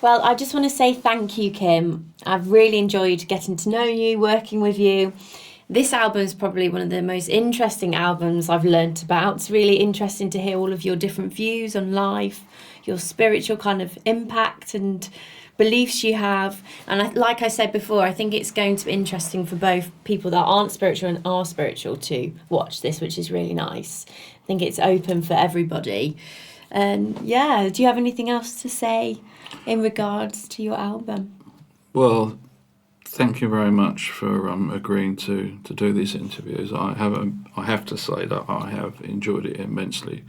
Well, I just want to say thank you, Kim. I've really enjoyed getting to know you, working with you. This album is probably one of the most interesting albums I've learnt about. It's really interesting to hear all of your different views on life, your spiritual kind of impact and beliefs you have. And like I said before, I think it's going to be interesting for both people that aren't spiritual and are spiritual to watch this, which is really nice. I think it's open for everybody. And yeah, do you have anything else to say in regards to your album? Well, thank you very much for agreeing to do these interviews. I have to say that I have enjoyed it immensely,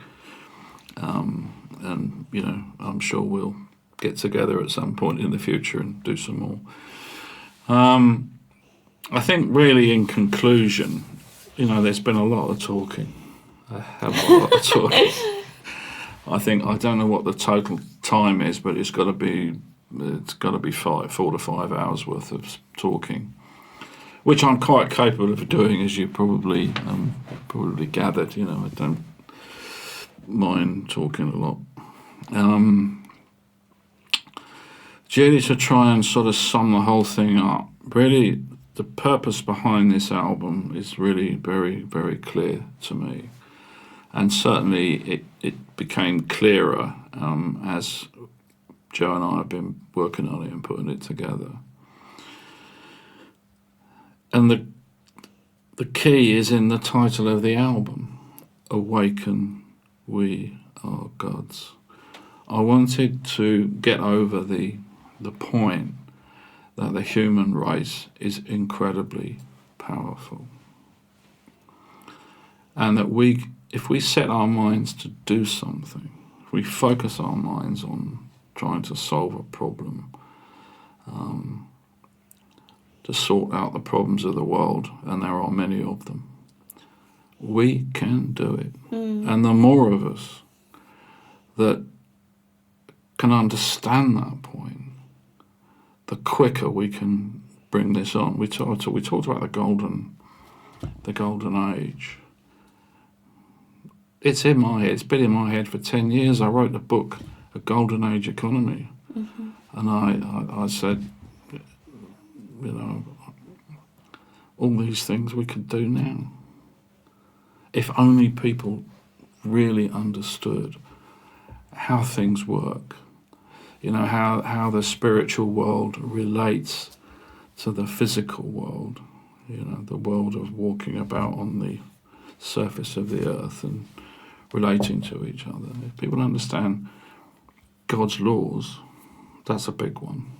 and I'm sure we'll get together at some point in the future and do some more. I think really in conclusion, there's been a lot of talking. A hell of a lot of talking. I don't know what the total time is, but it's got to be 4 to 5 hours worth of talking, which I'm quite capable of doing, as you probably gathered. I don't mind talking a lot. Really, to try and sort of sum the whole thing up, really the purpose behind this album is really very, very clear to me. And certainly it became clearer as Joe and I have been working on it and putting it together. And the key is in the title of the album, Awaken, We Are Gods. I wanted to get over the point that the human race is incredibly powerful. And that if we set our minds to do something, if we focus our minds on trying to solve a problem, to sort out the problems of the world, and there are many of them, we can do it. And the more of us that can understand that point, the quicker we can bring this on. We talked about the golden age. It's in my head. It's been in my head for 10 years. I wrote a book, A Golden Age Economy, and I said, all these things we could do now. If only people really understood how things work, how the spiritual world relates to the physical world, the world of walking about on the surface of the earth and relating to each other. If people understand God's laws, that's a big one.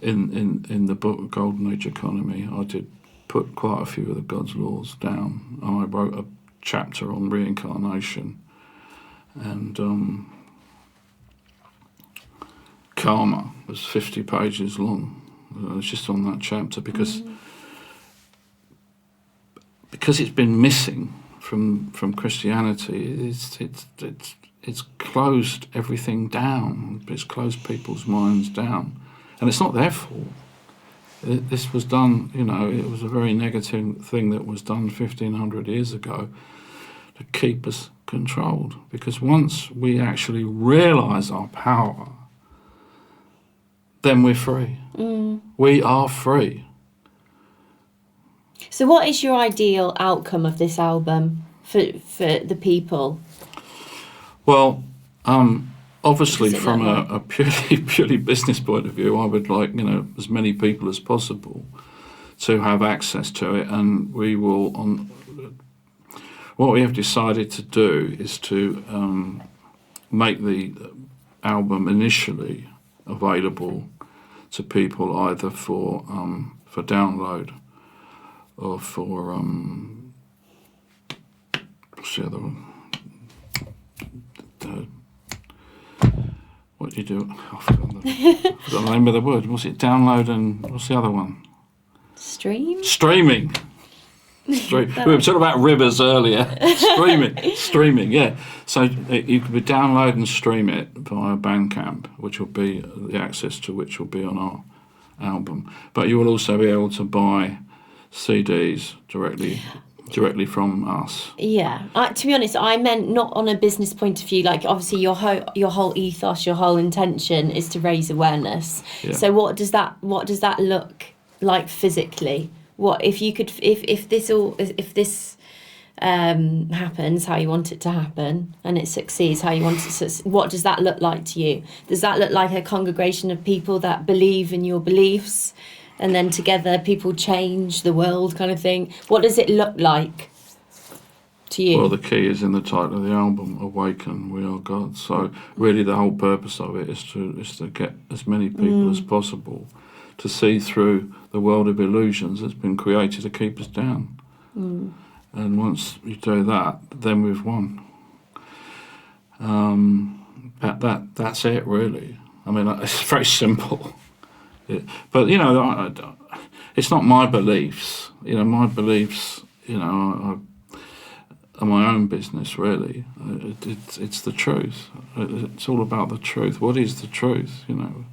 In the book Golden Age Economy, I did put quite a few of the God's laws down. I wrote a chapter on reincarnation and karma was 50 pages long. It's just on that chapter because it's been missing from Christianity. It's closed everything down. It's closed people's minds down, and it's not their fault. This was done, it was a very negative thing that was done 1,500 years ago to keep us controlled. Because once we actually realise our power, then we're free. We are free. So what is your ideal outcome of this album for the people? Well, obviously from a purely business point of view, I would like, as many people as possible to have access to it, and we will, what we have decided to do is to make the album initially available to people either for download or for what's the other one? What do you do? I forgot the name of the word. What's it? Download and what's the other one? Streaming. We were talking about rivers earlier. Streaming, yeah. So you could be download and stream it via Bandcamp, which will be the access to which will be on our album. But you will also be able to buy CDs directly directly from us. Yeah, to be honest, I meant not on a business point of view. Like, obviously, your whole ethos, your whole intention is to raise awareness. Yeah. So, what does that look like physically? What if you could, if this happens how you want it to happen, and it succeeds how you want it to? What does that look like to you? Does that look like a congregation of people that believe in your beliefs? And then together people change the world, kind of thing. What does it look like to you? Well, the key is in the title of the album, Awaken, We Are God. So really the whole purpose of it is to get as many people as possible to see through the world of illusions that's been created to keep us down. And once you do that, then we've won. That's it, really. I mean, it's very simple. But, you know, it's not my beliefs. You know, my beliefs, you know, are my own business, really. It's the truth. It's all about the truth. What is the truth, you know?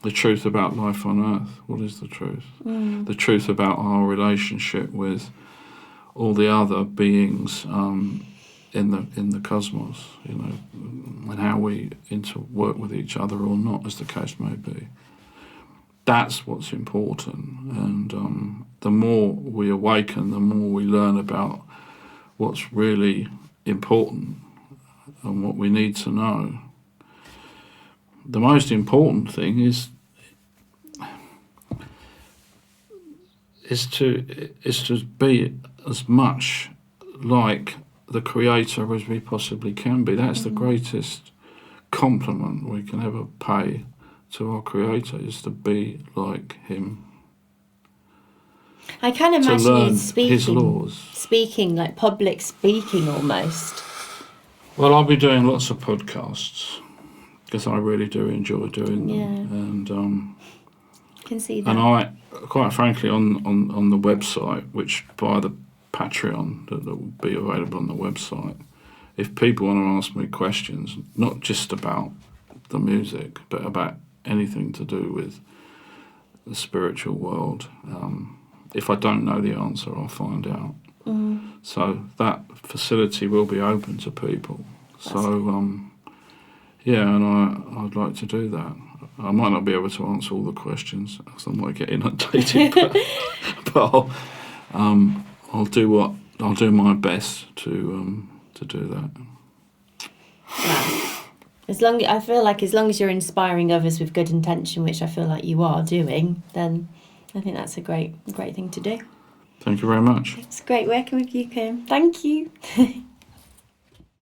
The truth about life on earth. What is the truth? The truth about our relationship with all the other beings in the cosmos, you know, and how we interwork with each other or not, as the case may be. That's what's important, and the more we awaken, the more we learn about what's really important and what we need to know. The most important thing is to be as much like the Creator as we possibly can be. That's the greatest compliment we can ever pay to our Creator, is to be like Him. I can imagine to learn you speaking, His laws. Speaking like public speaking almost. Well, I'll be doing lots of podcasts because I really do enjoy doing them. Yeah. And I can see that. and I, quite frankly, on the website, which via the Patreon that will be available on the website, if people want to ask me questions, not just about the music, but about anything to do with the spiritual world, if I don't know the answer, I'll find out. So that facility will be open to people. Yeah, and I'd like to do that. I might not be able to answer all the questions because I might get inundated, but I'll do my best to do that. Wow. I feel like as long as you're inspiring others with good intention, which I feel like you are doing, then I think that's a great thing to do. Thank you very much. It's great working with you, Kim. Thank you.